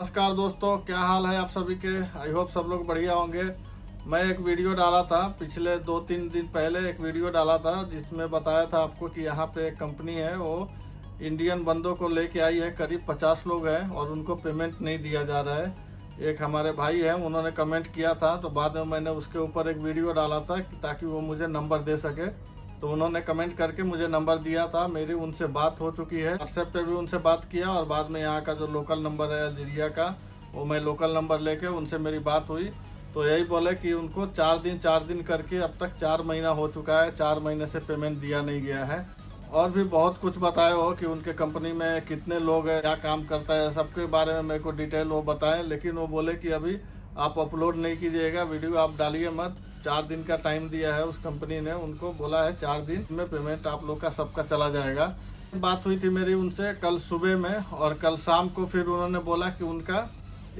नमस्कार दोस्तों, क्या हाल है आप सभी के। आई होप सब लोग बढ़िया होंगे। मैं एक वीडियो डाला था पिछले 2-3 दिन पहले, एक वीडियो डाला था जिसमें बताया था आपको कि यहाँ पे एक कंपनी है, वो इंडियन बंदों को लेके आई है। करीब 50 लोग हैं और उनको पेमेंट नहीं दिया जा रहा है। एक हमारे भाई हैं, उन्होंने कमेंट किया था, तो बाद में मैंने उसके ऊपर एक वीडियो डाला था ताकि वो मुझे नंबर दे सके। तो उन्होंने कमेंट करके मुझे नंबर दिया था। मेरी उनसे बात हो चुकी है, व्हाट्सएप पे भी उनसे बात किया और बाद में यहाँ का जो लोकल नंबर है अल्जीरिया का, वो मैं लोकल नंबर लेके उनसे मेरी बात हुई। तो यही बोले कि उनको 4 दिन करके अब तक 4 महीना हो चुका है, 4 महीने से पेमेंट दिया नहीं गया है। और भी बहुत कुछ बताए हो कि उनके कंपनी में कितने लोग हैं, क्या काम करता है, सबके बारे में मेरे को डिटेल वो बताएं। लेकिन वो बोले कि अभी आप अपलोड नहीं कीजिएगा, वीडियो आप डालिए मत। 4 दिन का टाइम दिया है उस कंपनी ने, उनको बोला है 4 दिन में पेमेंट आप लोग का सबका चला जाएगा। बात हुई थी मेरी उनसे कल सुबह में, और कल शाम को फिर उन्होंने बोला कि उनका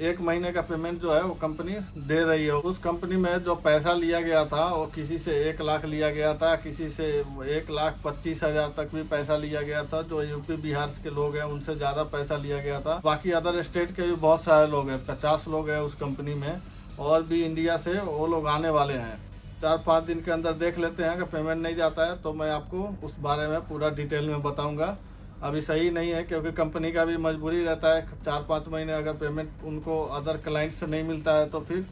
1 महीने का पेमेंट जो है वो कंपनी दे रही है। उस कंपनी में जो पैसा लिया गया था वो किसी से 1 लाख लिया गया था, किसी से 1,25,000 तक भी पैसा लिया गया था। जो यूपी बिहार के लोग हैं उनसे ज़्यादा पैसा लिया गया था। बाकी अदर स्टेट के भी बहुत सारे लोग हैं, 50 लोग हैं उस कंपनी में, और भी इंडिया से वो लोग आने वाले हैं। 4-5 दिन के अंदर देख लेते हैं, अगर पेमेंट नहीं जाता है तो मैं आपको उस बारे में पूरा डिटेल में बताऊंगा। अभी सही नहीं है क्योंकि कंपनी का भी मजबूरी रहता है, 4-5 महीने अगर पेमेंट उनको अदर क्लाइंट से नहीं मिलता है तो फिर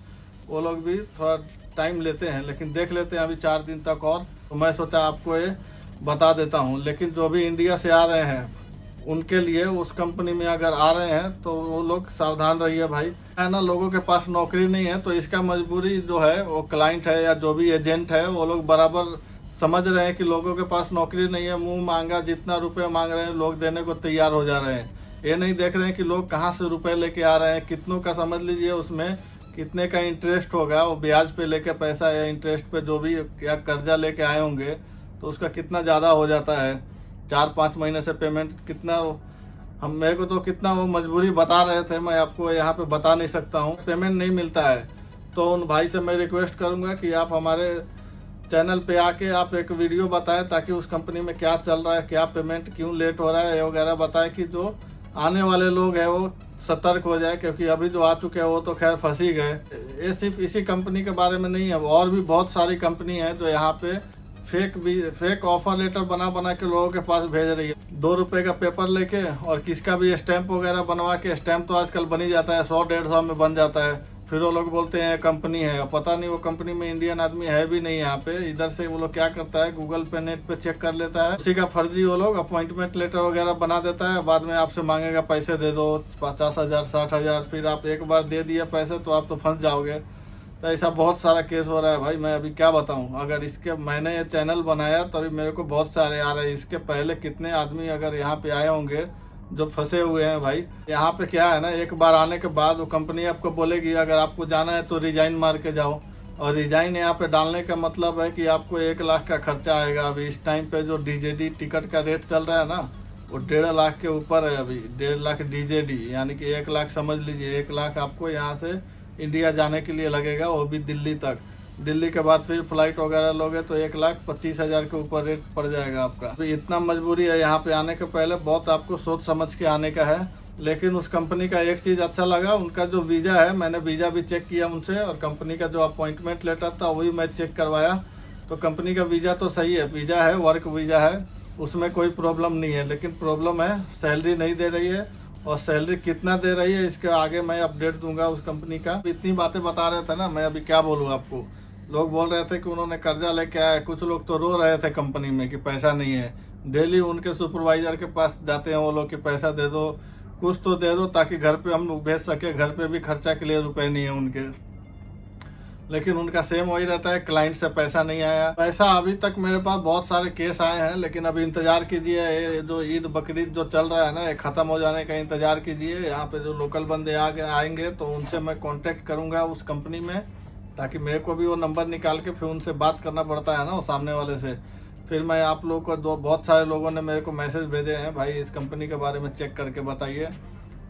वो लोग भी थोड़ा टाइम लेते हैं। लेकिन देख लेते हैं अभी 4 दिन तक, और तो मैं सोचा आपको ये बता देता हूँ। लेकिन जो भी इंडिया से आ रहे हैं उनके लिए, उस कंपनी में अगर आ रहे हैं तो वो लोग सावधान रहिए भाई, है ना। लोगों के पास नौकरी नहीं है तो इसका मजबूरी जो है वो क्लाइंट है या जो भी एजेंट है, वो लोग बराबर समझ रहे हैं कि लोगों के पास नौकरी नहीं है। मुंह मांगा जितना रुपए मांग रहे हैं लोग देने को तैयार हो जा रहे हैं। ये नहीं देख रहे हैं कि लोग कहाँ से रुपए लेके आ रहे हैं, कितनों का समझ लीजिए, उसमें कितने का इंटरेस्ट होगा, वो ब्याज पे लेके पैसा या इंटरेस्ट पे जो भी या कर्जा लेके आए होंगे तो उसका कितना ज़्यादा हो जाता है। 4-5 महीने से पेमेंट कितना, हम मेरे को तो कितना वो मजबूरी बता रहे थे, मैं आपको यहाँ पे बता नहीं सकता हूँ। पेमेंट नहीं मिलता है तो उन भाई से मैं रिक्वेस्ट करूँगा कि आप हमारे चैनल पे आके आप एक वीडियो बताएं, ताकि उस कंपनी में क्या चल रहा है, क्या पेमेंट क्यों लेट हो रहा है वगैरह बताएं, कि जो आने वाले लोग हैं वो सतर्क हो जाए। क्योंकि अभी जो आ चुके हैं वो तो खैर फंस ही गए। ये सिर्फ इसी कंपनी के बारे में नहीं है, और भी बहुत सारी कंपनी है जो यहाँ पे फेक ऑफर लेटर बना बना के लोगों के पास भेज रही है। 2 रुपए का पेपर लेके और किसका भी स्टैंप वगैरह बनवा के, स्टैंप तो आजकल बन ही जाता है, 100-150 में बन जाता है। फिर वो लोग बोलते हैं कंपनी है, पता नहीं वो कंपनी में इंडियन आदमी है भी नहीं यहाँ पे। इधर से वो लोग क्या करता है, गूगल पे नेट पे चेक कर लेता है, उसी का फर्जी वो लोग अपॉइंटमेंट लेटर वगैरह बना देता है। बाद में आपसे मांगेगा पैसे दे दो, 50,000 60,000। फिर आप एक बार दे दिए पैसे तो आप तो फंस जाओगे। तो ऐसा बहुत सारा केस हो रहा है भाई, मैं अभी क्या बताऊं। अगर इसके, मैंने ये चैनल बनाया तभी मेरे को बहुत सारे आ रहे हैं, इसके पहले कितने आदमी अगर यहाँ पे आए होंगे जो फंसे हुए हैं भाई। यहाँ पे क्या है ना, एक बार आने के बाद वो कंपनी आपको बोलेगी अगर आपको जाना है तो रिजाइन मार के जाओ, और रिजाइन यहाँ पे डालने का मतलब है कि आपको 1 लाख का खर्चा आएगा। अभी इस टाइम पे जो डीजेडी टिकट का रेट चल रहा है ना, वो 1.5 लाख के ऊपर है अभी। 1.5 लाख डीजेडी, यानी कि 1 लाख समझ लीजिए। 1 लाख आपको यहाँ से इंडिया जाने के लिए लगेगा, वो भी दिल्ली तक। दिल्ली के बाद फिर फ्लाइट वगैरह लोगे तो 1,25,000 के ऊपर रेट पड़ जाएगा आपका। तो इतना मजबूरी है यहाँ पे आने के पहले, बहुत आपको सोच समझ के आने का है। लेकिन उस कंपनी का एक चीज़ अच्छा लगा, उनका जो वीज़ा है, मैंने वीज़ा भी चेक किया उनसे, और कंपनी का जो अपॉइंटमेंट लेटर था वही मैं चेक करवाया। तो कंपनी का वीज़ा तो सही है, वीज़ा है, वर्क वीज़ा है, उसमें कोई प्रॉब्लम नहीं है। लेकिन प्रॉब्लम है सैलरी नहीं दे रही है, और सैलरी कितना दे रही है इसके आगे मैं अपडेट दूंगा उस कंपनी का। इतनी बातें बता रहे थे ना, मैं अभी क्या बोलूँ आपको। लोग बोल रहे थे कि उन्होंने कर्जा लेके आया, कुछ लोग तो रो रहे थे कंपनी में कि पैसा नहीं है। डेली उनके सुपरवाइजर के पास जाते हैं वो लोग कि पैसा दे दो, कुछ तो दे दो ताकि घर पे हम लोग भेज सके। घर पे भी खर्चा के लिए रुपए नहीं है उनके। लेकिन उनका सेम वही रहता है, क्लाइंट से पैसा नहीं आया। पैसा अभी तक मेरे पास बहुत सारे केस आए हैं, लेकिन अभी इंतजार कीजिए। ये जो ईद बकरीद जो चल रहा है ना, ये खत्म हो जाने का इंतजार कीजिए। यहाँ पे जो लोकल बंदे आएंगे तो उनसे मैं कांटेक्ट करूंगा उस कंपनी में, ताकि मेरे को भी वो नंबर निकाल के फिर उनसे बात करना पड़ता है ना वो सामने वाले से। फिर मैं आप लोगों को, बहुत सारे लोगों ने मेरे को मैसेज भेजे हैं, भाई इस कंपनी के बारे में चेक करके बताइए।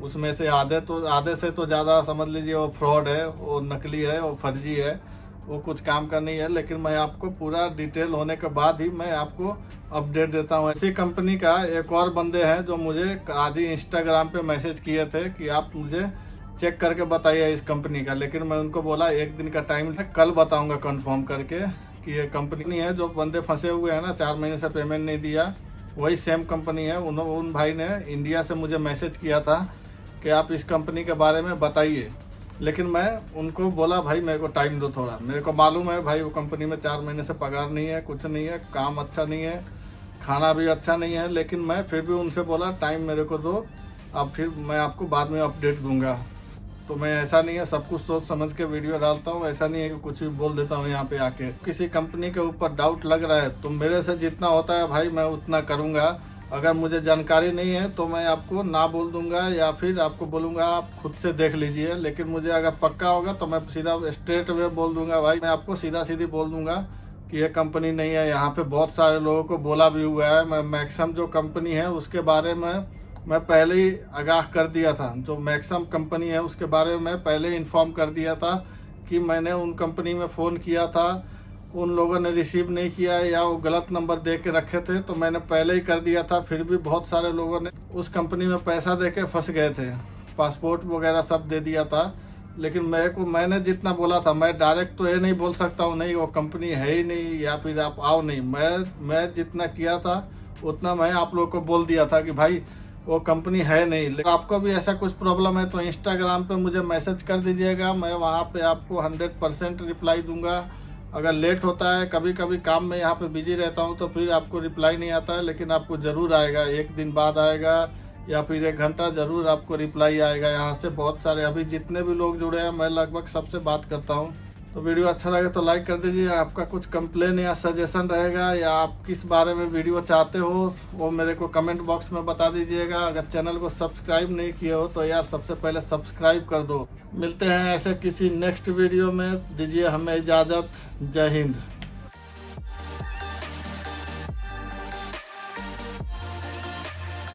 उसमें से आधे से तो ज़्यादा समझ लीजिए वो फ्रॉड है, वो नकली है, वो फर्जी है, वो कुछ काम का नहीं है। लेकिन मैं आपको पूरा डिटेल होने के बाद ही मैं आपको अपडेट देता हूँ। इसी कंपनी का एक और बंदे हैं जो मुझे आज ही इंस्टाग्राम पे मैसेज किए थे कि आप मुझे चेक करके बताइए इस कंपनी का। लेकिन मैं उनको बोला 1 दिन का टाइम है, कल बताऊंगा कंफर्म करके कि ये कंपनी है। जो बंदे फंसे हुए हैं ना, 4 महीने से पेमेंट नहीं दिया, वही सेम कंपनी है। उन भाई ने इंडिया से मुझे मैसेज किया था कि आप इस कंपनी के बारे में बताइए। लेकिन मैं उनको बोला भाई मेरे को टाइम दो थोड़ा, मेरे को मालूम है भाई वो कंपनी में 4 महीने से पगार नहीं है, कुछ नहीं है, काम अच्छा नहीं है, खाना भी अच्छा नहीं है। लेकिन मैं फिर भी उनसे बोला टाइम मेरे को दो, अब फिर मैं आपको बाद में अपडेट दूंगा। तो मैं ऐसा नहीं है, सब कुछ सोच समझ के वीडियो डालता हूँ। ऐसा नहीं है कि कुछ भी बोल देता हूँ यहाँ पे आके। किसी कंपनी के ऊपर डाउट लग रहा है तो मेरे से जितना होता है भाई मैं उतना करूँगा। अगर मुझे जानकारी नहीं है तो मैं आपको ना बोल दूंगा या फिर आपको बोलूँगा आप खुद से देख लीजिए। लेकिन मुझे अगर पक्का होगा तो मैं सीधा स्ट्रेट वे बोल दूंगा भाई, मैं आपको सीधा सीधी बोल दूंगा कि ये कंपनी नहीं है। यहाँ पे बहुत सारे लोगों को बोला भी हुआ है। मैं मैक्सिमम जो कंपनी है उसके बारे में मैं पहले ही आगाह कर दिया था। जो मैक्सिमम कंपनी है उसके बारे में पहले इन्फॉर्म कर दिया था कि मैंने उन कंपनी में फ़ोन किया था, उन लोगों ने रिसीव नहीं किया या वो गलत नंबर दे के रखे थे, तो मैंने पहले ही कर दिया था। फिर भी बहुत सारे लोगों ने उस कंपनी में पैसा दे के फंस गए थे, पासपोर्ट वगैरह सब दे दिया था। लेकिन मैंने जितना बोला था, मैं डायरेक्ट तो ये नहीं बोल सकता हूँ नहीं वो कंपनी है ही नहीं या फिर आप आओ नहीं। मैं जितना किया था उतना मैं आप लोगों को बोल दिया था कि भाई वो कंपनी है नहीं। लेकिन आपको भी ऐसा कुछ प्रॉब्लम है तो इंस्टाग्राम पे मुझे मैसेज कर दीजिएगा, मैं वहाँ पे आपको 100% रिप्लाई दूंगा। अगर लेट होता है, कभी कभी काम में यहाँ पे बिजी रहता हूँ तो फिर आपको रिप्लाई नहीं आता है, लेकिन आपको ज़रूर आएगा। 1 दिन बाद आएगा या फिर 1 घंटा ज़रूर आपको रिप्लाई आएगा। यहाँ से बहुत सारे अभी जितने भी लोग जुड़े हैं मैं लगभग सबसे बात करता हूँ। तो वीडियो अच्छा लगे तो लाइक कर दीजिए। आपका कुछ कंप्लेन या सजेशन रहेगा या आप किस बारे में वीडियो चाहते हो वो मेरे को कमेंट बॉक्स में बता दीजिएगा। अगर चैनल को सब्सक्राइब नहीं किए हो तो यार सबसे पहले सब्सक्राइब कर दो। मिलते हैं ऐसे किसी नेक्स्ट वीडियो में, दीजिए हमें इजाज़त। जय हिंद।